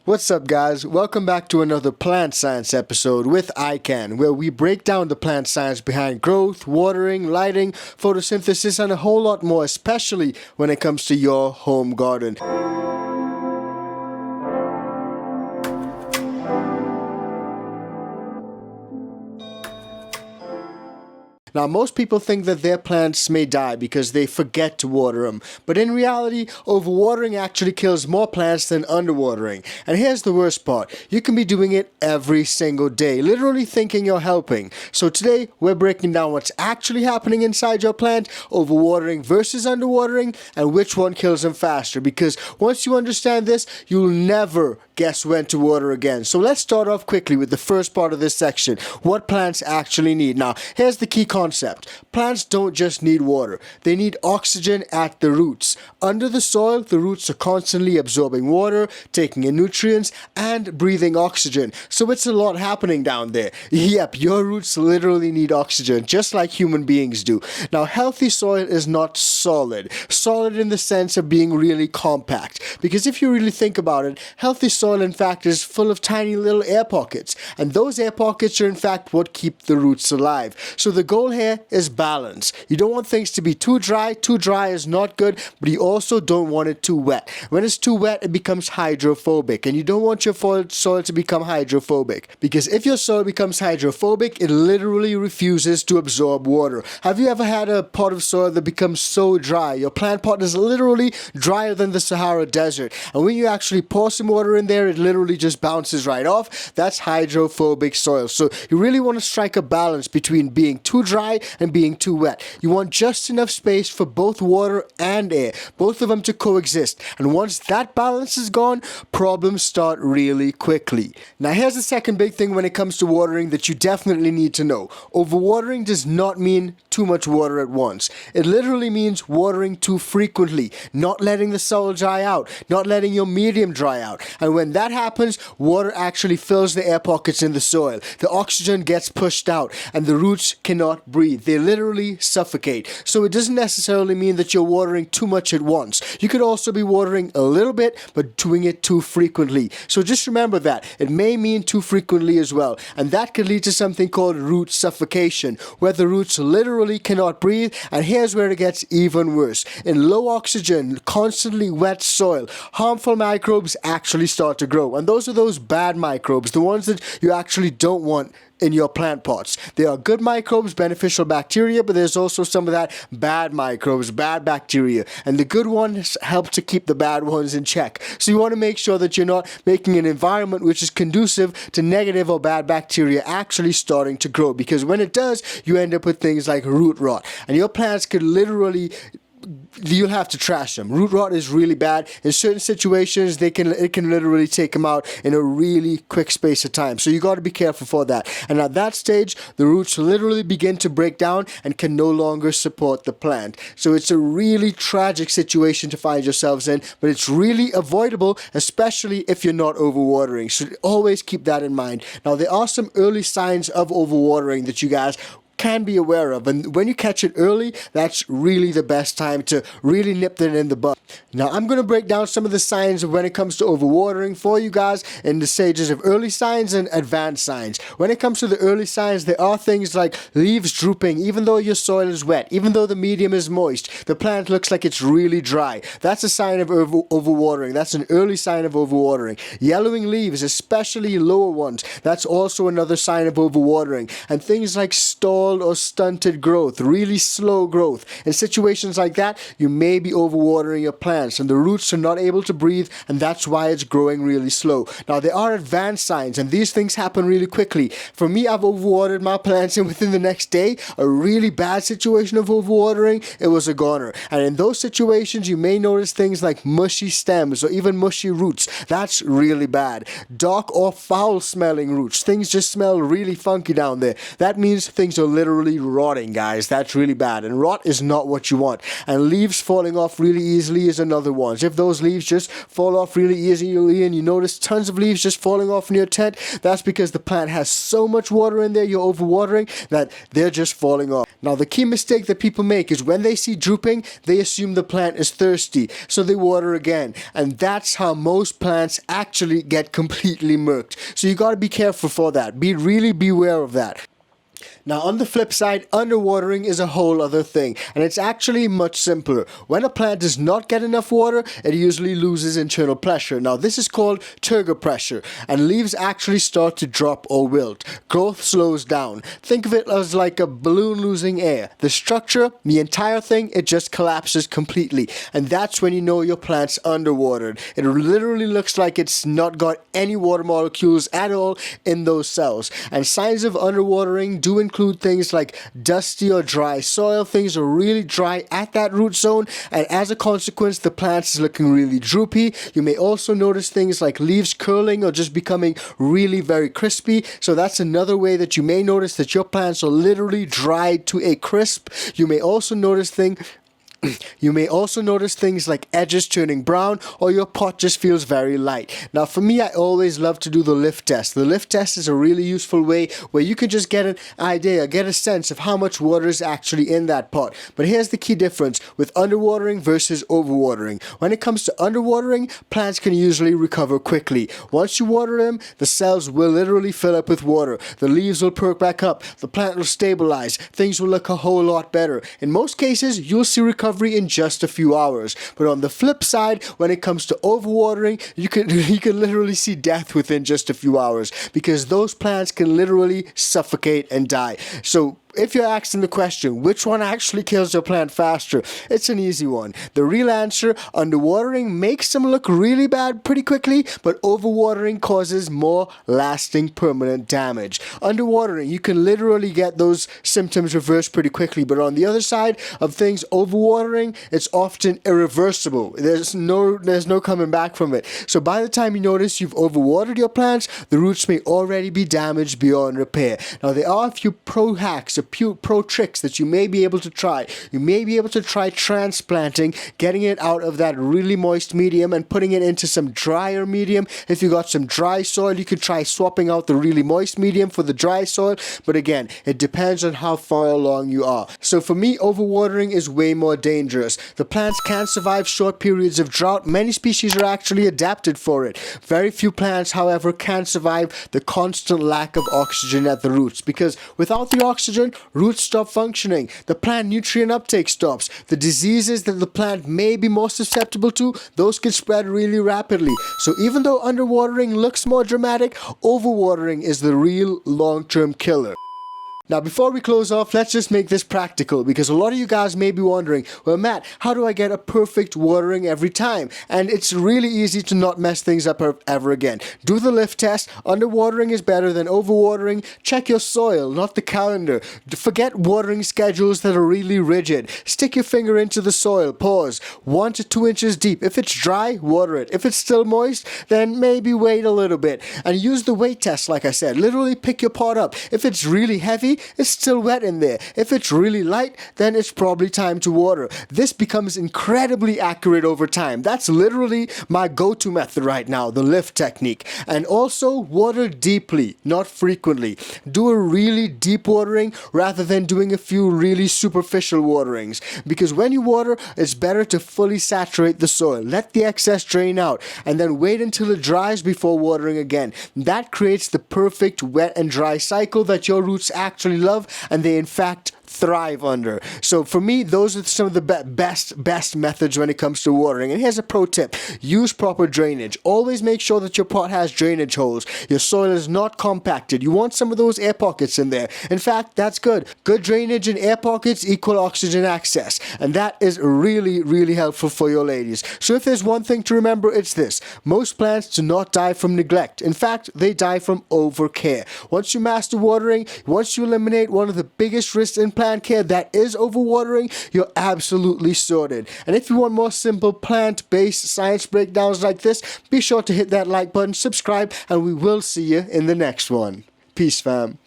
What's up, guys? Welcome back to another plant science episode with ICANN, where we break down the plant science behind growth, watering, lighting, photosynthesis, and a whole lot more, especially when it comes to your home garden. Now, most people think that their plants may die because they forget to water them, but in reality, overwatering actually kills more plants than underwatering. And here's the worst part, you can be doing it every single day, literally thinking you're helping. So today, we're breaking down what's actually happening inside your plant, overwatering versus underwatering, and which one kills them faster, because once you understand this, you'll never guess when to water again. So let's start off quickly with the first part of this section, what plants actually need. Now, here's the key concept. Plants don't just need water, they need oxygen at the roots. Under the soil, the roots are constantly absorbing water, taking in nutrients, and breathing oxygen. So it's a lot happening down there. Yep, your roots literally need oxygen, just like human beings do. Now, healthy soil is not solid. Solid in the sense of being really compact. Because if you really think about it, healthy soil in fact is full of tiny little air pockets. And those air pockets are in fact what keep the roots alive. So the goal here is balance. You don't want things to be too dry. Too dry is not good, but you also don't want it too wet. When it's too wet, it becomes hydrophobic, and you don't want your soil to become hydrophobic, because if your soil becomes hydrophobic, it literally refuses to absorb water. Have you ever had a pot of soil that becomes so dry? Your plant pot is literally drier than the Sahara Desert, and when you actually pour some water in there, it literally just bounces right off. That's hydrophobic soil. So you really want to strike a balance between being too dry and being too wet. You want just enough space for both water and air, both of them to coexist. And once that balance is gone, problems start really quickly. Now, here's the second big thing when it comes to watering that you definitely need to know. Overwatering does not mean too much water at once. It literally means watering too frequently, not letting the soil dry out, not letting your medium dry out. And when that happens, water actually fills the air pockets in the soil. The oxygen gets pushed out and the roots cannot breathe. They literally suffocate. So it doesn't necessarily mean that you're watering too much at once. You could also be watering a little bit, but doing it too frequently. So just remember that. It may mean too frequently as well. And that could lead to something called root suffocation, where the roots literally cannot breathe. And here's where it gets even worse. In low oxygen, constantly wet soil, harmful microbes actually start to grow. And those are those bad microbes, the ones that you actually don't want in your plant pots. There are good microbes, beneficial bacteria, but there's also some of that bad microbes, bad bacteria. And the good ones help to keep the bad ones in check. So you want to make sure that you're not making an environment which is conducive to negative or bad bacteria actually starting to grow. Because when it does, you end up with things like root rot. And your plants could literally, you'll have to trash them. Root rot is really bad. In certain situations, it can literally take them out in a really quick space of time. So you got to be careful for that. And at that stage, the roots literally begin to break down and can no longer support the plant. So it's a really tragic situation to find yourselves in, but it's really avoidable, especially if you're not overwatering. So always keep that in mind. Now, there are some early signs of overwatering that you guys can be aware of, and when you catch it early, that's really the best time to really nip it in the bud. Now, I'm going to break down some of the signs of when it comes to overwatering for you guys in the stages of early signs and advanced signs. When it comes to the early signs, there are things like leaves drooping even though your soil is wet, even though the medium is moist, the plant looks like it's really dry. That's a sign of overwatering. That's an early sign of overwatering. Yellowing leaves, especially lower ones, that's also another sign of overwatering. And things like stalled or stunted growth, really slow growth. In situations like that, you may be overwatering your plants and the roots are not able to breathe, and that's why it's growing really slow. Now, there are advanced signs, and these things happen really quickly. For me, I've overwatered my plants, and within the next day, a really bad situation of overwatering, it was a goner. And in those situations, you may notice things like mushy stems or even mushy roots. That's really bad. Dark or foul smelling roots. Things just smell really funky down there. That means things are literally rotting, guys. That's really bad, and rot is not what you want. And leaves falling off really easily is another one. So if those leaves just fall off really easily and you notice tons of leaves just falling off in your tent, that's because the plant has so much water in there, you're overwatering, that they're just falling off. Now, the key mistake that people make is when they see drooping, they assume the plant is thirsty, so they water again. And that's how most plants actually get completely murked. So you got to be careful for that. Really beware of that. Now, on the flip side, underwatering is a whole other thing, and it's actually much simpler. When a plant does not get enough water, it usually loses internal pressure. Now, this is called turgor pressure, and leaves actually start to drop or wilt. Growth slows down. Think of it as like a balloon losing air. The structure, the entire thing, it just collapses completely, and that's when you know your plant's underwatered. It literally looks like it's not got any water molecules at all in those cells. And signs of underwatering do include things like dusty or dry soil. Things are really dry at that root zone, and as a consequence, the plant is looking really droopy. You may also notice things like leaves curling or just becoming really very crispy. So that's another way that you may notice that your plants are literally dried to a crisp. You may also notice things like edges turning brown, or your pot just feels very light. Now, for me, I always love to do the lift test. The lift test is a really useful way where you can just get an idea, get a sense of how much water is actually in that pot. But here's the key difference with underwatering versus overwatering. When it comes to underwatering, plants can usually recover quickly. Once you water them, the cells will literally fill up with water. The leaves will perk back up. The plant will stabilize. Things will look a whole lot better. In most cases, you'll see recovery in just a few hours. But on the flip side, when it comes to overwatering, you can literally see death within just a few hours, because those plants can literally suffocate and die. So if you're asking the question, which one actually kills your plant faster? It's an easy one. The real answer, underwatering makes them look really bad pretty quickly, but overwatering causes more lasting permanent damage. Underwatering, you can literally get those symptoms reversed pretty quickly, but on the other side of things, overwatering, it's often irreversible. There's no coming back from it. So by the time you notice you've overwatered your plants, the roots may already be damaged beyond repair. Now, there are a few pro hacks, pro tricks that you may be able to try. You may be able to try transplanting, getting it out of that really moist medium and putting it into some drier medium. If you got some dry soil, you could try swapping out the really moist medium for the dry soil. But again, it depends on how far along you are. So for me, overwatering is way more dangerous. The plants can survive short periods of drought. Many species are actually adapted for it. Very few plants, however, can survive the constant lack of oxygen at the roots, because without the oxygen, roots stop functioning. The plant nutrient uptake stops. The diseases that the plant may be more susceptible to, those can spread really rapidly. So even though underwatering looks more dramatic, overwatering is the real long-term killer. Now, before we close off, let's just make this practical, because a lot of you guys may be wondering, well, Matt, how do I get a perfect watering every time? And it's really easy to not mess things up ever again. Do the lift test. Underwatering is better than overwatering. Check your soil, not the calendar. Forget watering schedules that are really rigid. Stick your finger into the soil. Pause. 1 to 2 inches deep. If it's dry, water it. If it's still moist, then maybe wait a little bit. And use the weight test, like I said. Literally pick your pot up. If it's really heavy, it's still wet in there. If it's really light, then it's probably time to water. This becomes incredibly accurate over time. That's literally my go-to method right now, the lift technique. And also, water deeply, not frequently. Do a really deep watering rather than doing a few really superficial waterings. Because when you water, it's better to fully saturate the soil. Let the excess drain out, and then wait until it dries before watering again. That creates the perfect wet and dry cycle that your roots actually love, and they in fact thrive under. So for me, those are some of the best methods when it comes to watering. And here's a pro tip: use proper drainage. Always make sure that your pot has drainage holes. Your soil is not compacted. You want some of those air pockets in there. In fact, that's good. Good drainage and air pockets equal oxygen access, and that is really, really helpful for your ladies. So if there's one thing to remember, it's this: most plants do not die from neglect. In fact, they die from overcare. Once you master watering, once you eliminate one of the biggest risks in plant care, that is overwatering, you're absolutely sorted. And if you want more simple plant-based science breakdowns like this, be sure to hit that like button, subscribe, and we will see you in the next one. Peace, fam.